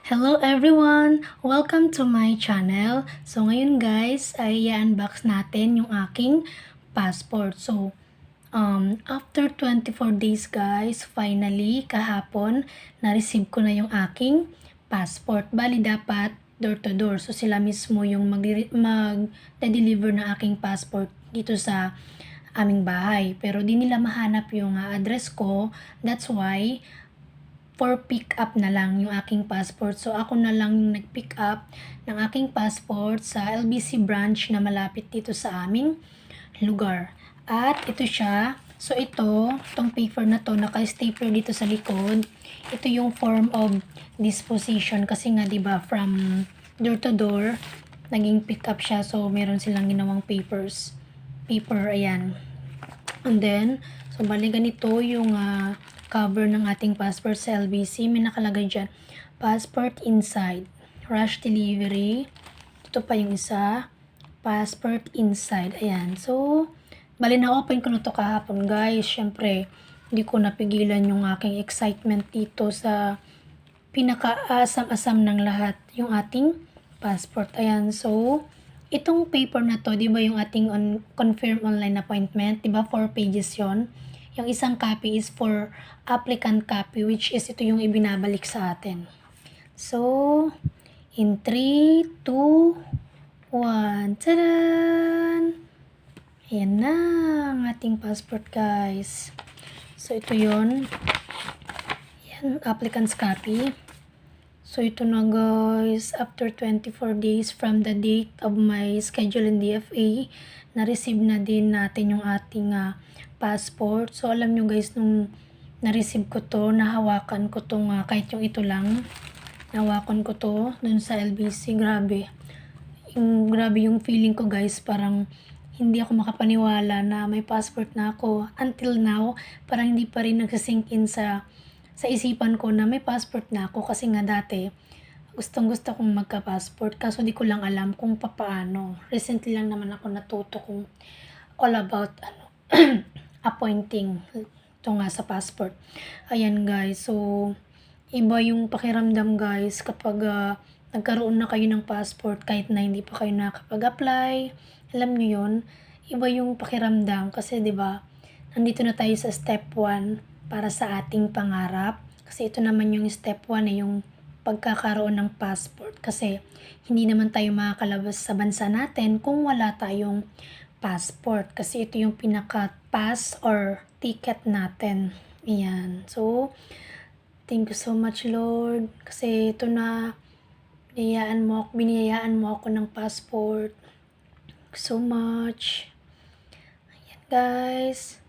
Hello everyone! Welcome to my channel. So ngayon guys ay i-unbox natin yung aking passport. So after 24 days guys, finally kahapon na-receive ko na yung aking passport. Bali dapat door to door. So sila mismo yung mag-deliver ng aking passport dito sa aming bahay. Pero di nila mahanap yung address ko. That's why for pick up na lang yung aking passport. So ako na lang yung nag-pick up ng aking passport sa LBC branch na malapit dito sa aming lugar. At ito siya. So itong paper na to, naka-stapler dito sa likod. Ito yung form of disposition kasi nga 'di ba from door to door naging pick up siya. So meron silang ginawang paper, ayan. And then, so bali ganito yung cover ng ating passport sa LBC. May nakalagay dyan, passport inside, rush delivery. Ito pa yung isa, passport inside. Ayan. So, bali na-open ko na ito kahapon guys. Syempre, hindi ko napigilan yung aking excitement dito sa pinaka-asam-asam ng lahat, yung ating passport. Ayan. So, itong paper na to, di ba yung ating confirm online appointment, di ba 4 pages yon. Yung isang copy is for applicant copy, which is ito yung ibinabalik sa atin. So, in 3, 2, 1, tadaan! Ayan na ang ating passport guys. So, ito yon. Yan, applicant's copy. So, ito na guys, after 24 days from the date of my schedule in DFA, na-receive na din natin yung ating passport. So, alam nyo guys, nung na-receive ko to, nahawakan ko to kahit yung ito lang, nahawakan ko to dun sa LBC, grabe. Grabe yung feeling ko guys, parang hindi ako makapaniwala na may passport na ako. Until now, parang hindi pa rin nagsisink in sa isipan ko na may passport na ako kasi nga dati gustong-gusto kong magka-passport kaso di ko lang alam kung papaano. Recently lang naman ako natuto kung all about appointing ito nga sa passport. Ayan guys, so iba yung pakiramdam guys kapag nagkaroon na kayo ng passport kahit na hindi pa kayo nakapag-apply. Alam nyo yun, iba yung pakiramdam kasi 'di ba nandito na tayo sa step 1 para sa ating pangarap. Kasi ito naman yung step 1 yung pagkakaroon ng passport. Kasi hindi naman tayo makakalabas sa bansa natin kung wala tayong passport. Kasi ito yung pinaka-pass or ticket natin. Ayan. So, thank you so much Lord. Kasi ito na, biniyayaan mo ako ng passport. Thank you so much. Ayan guys.